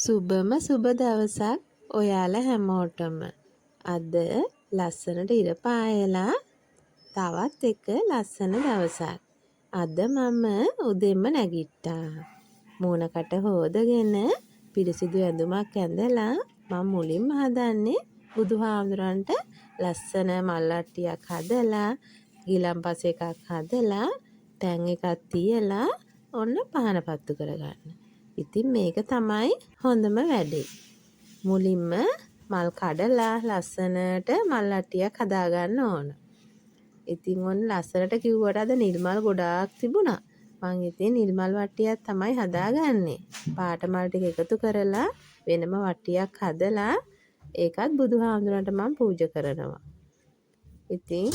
සුබම සුබ දවසක් ඔයාලා හැමෝටම. අද ලස්සනට ඉර පායලා තවත් එක ලස්සන දවසක්. අද මම උදෙන්ම නැගිට්ටා. මූණකට හොදගෙන පිරිසිදු ඇඳුමක් ඇඳලා මම මුලින්ම හදන්නේ බුදුහාමුදුරන්ට ලස්සන මල් අට්ටියක් හදලා ගිලන්පස එකක් හදලා පැන් එකක් තියලා ඔන්න පහන පත්තු කරගන්න. ඉතින් මේක තමයි හොඳම වැඩේ. මුලින්ම මල් කඩලා ලස්සනට මල් අට්ටියක් හදාගන්න ඕන. ඉතින් ඔන්න ලස්සනට කිව්වට අද නිල්මල් ගොඩාක් තිබුණා. මං ඉතින් නිල්මල් වට්ටියක් තමයි හදාගන්නේ. පාට මල් ටික එකතු කරලා වෙනම වට්ටියක් හදලා ඒකත් බුදුහාමුදුරන්ට මම පූජා කරනවා. ඉතින්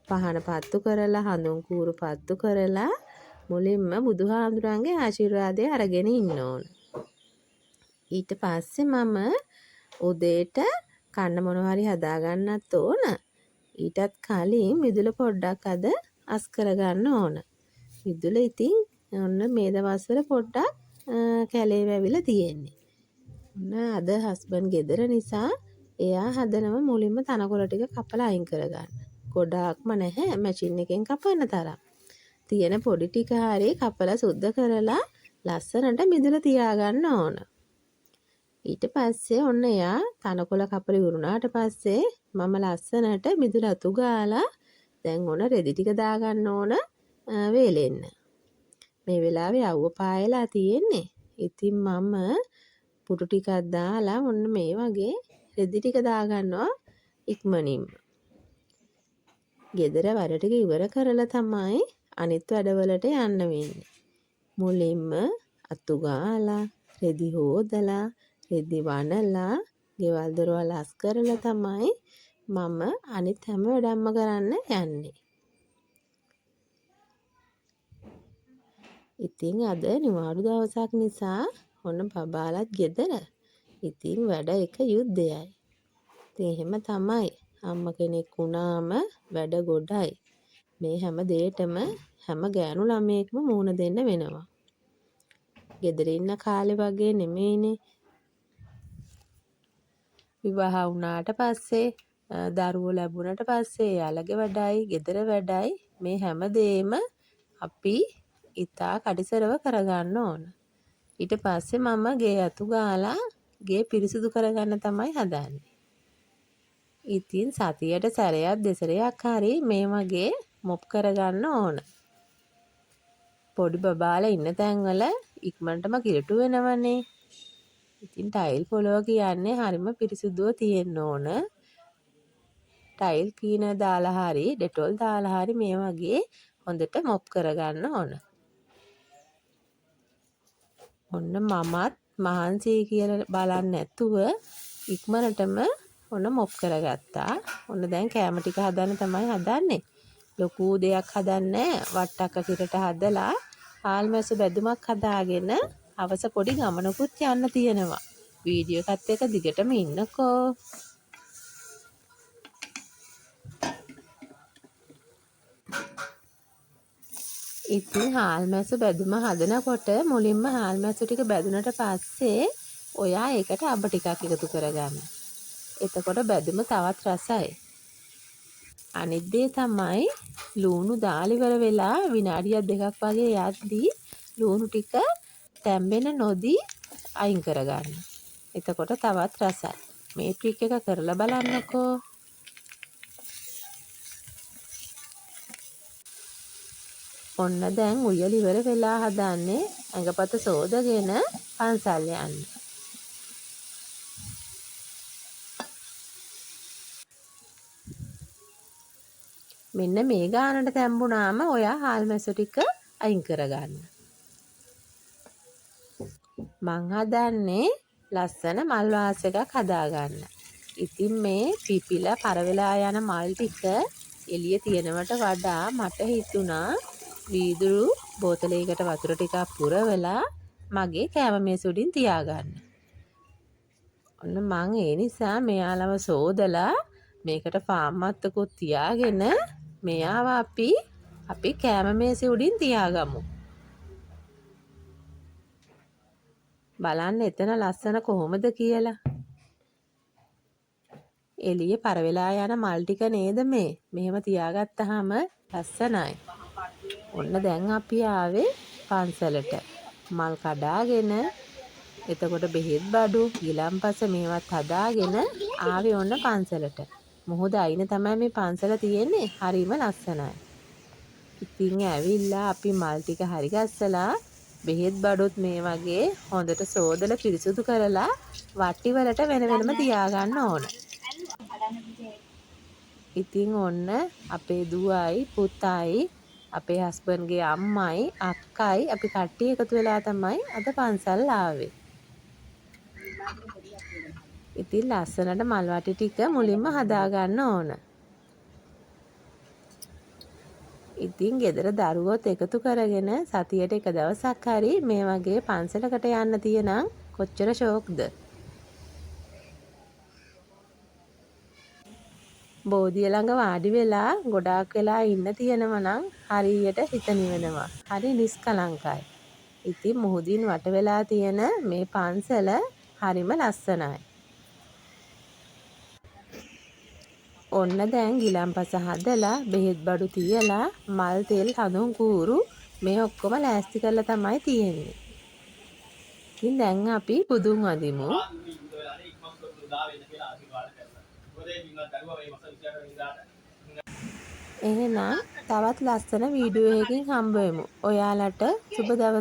පහන පත්තු කරලා හඳුන් කූරු පත්තු කරලා මුලින්ම බුදුහාමුදුරන්ගේ ආශිර්වාදය අරගෙන ඉන්න ඕන. ඊට පස්සේ මම උදේට කන්න මොනවා හරි හදාගන්නත් ඕන. ඊටත් කලින් මිදුල පොඩ්ඩක් අද අස් කරගන්න ඕන. මිදුල ඉතින් ඔන්න මේ දවස්වල පොඩ්ඩක් කැලේ වැවිලා තියෙන්නේ. ඔන්න අද හස්බන්ඩ් ගෙදර නිසා එයා හදනව මුලින්ම තනකොළ ටික කපලා අයින් කරගන්න. ගොඩාක්ම නැහැ මැෂින් එකෙන් කපන්න තරම්. තියෙන පොඩි ටික හරි කපලා සුද්ධ කරලා ලස්සනට මිදුල තියාගන්න ඕන. ඊට පස්සේ ඔන්න එයා තනකොළ කපලා ඉවරුණාට පස්සේ මම ලස්සනට මිදුල අතු ගාලා දැන් ඔන්න රෙදි ටික දාගන්න ඕන වේලෙන්න. මේ වෙලාවේ අවුව පායලා තියෙන්නේ. ඉතින් මම පුටු ටිකක් දාලා ඔන්න මේ වගේ රෙදි ටික දාගන්නවා ඉක්මනින්ම. ගෙදර වැඩ ටික ඉවර කරලා තමයි අනිත් වැඩවලට යන්න වෙන්නේ. මුලින්ම අතු ගාලා රෙදි හොදලා රෙදි වනලා ගෙවල් දොරවල් අස් කරලා තමයි මම අනිත් හැම වැඩක්ම කරන්න යන්නේ. ඉතින් අද නිවාඩු දවසක් නිසා ඔන්න බබාලත් ගෙදර. ඉතින් වැඩ එක යුද්ධයයි. ඉතින් එහෙම තමයි. අම්මා කෙනෙක් වුණාම වැඩ ගොඩයි. මේ හැම දෙයකටම හැම ගෑනු ළමයෙක්ම මුහුණ දෙන්න වෙනවා. ගෙදර ඉන්න කාලේ වගේ නෙමෙයිනේ. විවාහ වුණාට පස්සේ දරුවෝ ලැබුණට පස්සේ යාළගේ වැඩයි, ගෙදර වැඩයි මේ හැම දෙෙම අපි ඉතා කඩිසරව කරගන්න ඕන. ඊට පස්සේ මම ගේ අතු ගාලා ගේ පිරිසිදු කරගන්න තමයි හදන්නේ. ඉතින් සතියට සැරයක් දෙසරයක් හරි මේ වගේ මොප් කරගන්න ඕන. පොඩි බබාලා ඉන්න තැන්වල ඉක්මනටම කිලුට වෙනවනේ. ඉතින් ටයිල් පොළව කියන්නේ හරිම පිරිසිදුව තියෙන්න ඕන. ටයිල් කීනර් දාලා හරි ඩෙටෝල් දාලා හරි මේ වගේ හොඳට මොප් කරගන්න ඕන. ඔන්න මමත් මහන්සි කියලා බලන්නේ නැතුව ඉක්මනටම ඔන්න මොප් කරගත්තා. ඔන්න දැන් කෑම ටික හදන්න තමයි හදන්නේ. ලොකු දෙයක් හදන්නේ වට්ටක්ක කිරට හදලා හාල්මැස්සු බැදුමක් හදාගෙන අවස පොඩි ගමනකුත් යන්න තියෙනවා. වීඩියෝ එකත් එක්ක දිගටම ඉන්නකෝ. ඉතින් හාල්මැස්සු බැදුම හදනකොට මුලින්ම හාල්මැස්සු ටික බැදුනට පස්සේ ඔයා ඒකට අබ ටිකක් එකතු කරගන්න. එතකොට බැදුම තවත් රසයි. අනිත් දේ තමයි ලුණු දාලා ඉවර වෙලා විනාඩියක් දෙකක් වගේ යද්දී ලුණු ටික තැම්බෙන නොදී අයින් කරගන්න. එතකොට තවත් රසයි. මේ ට්‍රික් එක කරලා බලන්නකෝ. ඔන්න දැන් උයල ඉවර වෙලා හදන්නේ ඇඟපත සෝදගෙන පන්සල් යන්න. මෙන්න මේ ගානට තැම්බුණාම ඔයා හාල්මැස්සු ටික අයින් කරගන්න. මං හදන්නේ ලස්සන මල් වාස් එකක් හදාගන්න. ඉතින් මේ පිපිලා පරවෙලා යන මල් ටික එළිය තියෙනවට වඩා මට හිතුණා වීදුරු බෝතලයකට වතුර ටිකක් පුරවලා මගේ කෑම මේස උඩින් තියාගන්න. ඔන්න මං ඒ නිසා මෙයාලව සෝදලා මේකට පාන් මත්තකුත් තියාගෙන මෙයාව අපි කෑම මේසේ උඩින් තියාගමු. බලන්න එතන ලස්සන කොහොමද කියලා. එළියේ පරවෙලා යන මල් ටික නේද මේ. මෙහෙම තියාගත්තාම ලස්සනයි. ඔන්න දැන් අපි ආවේ පන්සලට. මල් කඩාගෙන එතකොට බෙහෙත් බඩු ගිලම්පස මේවත් හදාගෙන ආවේ ඔන්න පන්සලට. මොහොත අයින තමයි මේ පන්සල තියෙන්නේ. හරිම ලස්සනයි. ඉතින් ඇවිල්ලා අපි මල් ටික හරි ගස්සලා බෙහෙත් බඩොත් මේ වගේ හොඳට සෝදලා පිරිසුදු කරලා වට්ටි වලට වෙන වෙනම තියාගන්න ඕන. ඉතින් ඔන්න අපේ දුවයි පුතයි අපේ හස්බන්ඩ්ගේ අම්මයි අක්කයි අපි කට්ටිය එකතු වෙලා තමයි අද පන්සල් ආවේ. ඉතින් ලස්සනට මල් වටි ටික මුලින්ම හදාගන්න ඕන. ඉතින් ගෙදර දරුවොත් එකතු කරගෙන සතියට එක දවසක් හරි මේ වගේ පන්සලකට යන්න තියෙනම් කොච්චර ෂෝක්ද. බෝධිය ළඟ වාඩි වෙලා ගොඩාක් වෙලා ඉන්න තියෙනවා නම් හරියට හිත නිවෙනවා. හරි නිස්කලංකයි. ඉතින් මුහුදින් වට වෙලා තියෙන මේ පන්සල හරිම ලස්සනයි. ඔන්න දැන් ගිලම්පස හදලා බෙහෙත් බඩු තියලා මල් තෙල් හඳුන් කූරු මේ ඔක්කොම ලෑස්ති කරලා තමයි තියෙන්නේ. ඉතින් දැන් අපි බුදුන් වඳිමු. එහෙනම් තවත් ලස්සන වීඩියෝ එකකින් හම්බ වෙමු. ඔයාලට සුබ දවසක්.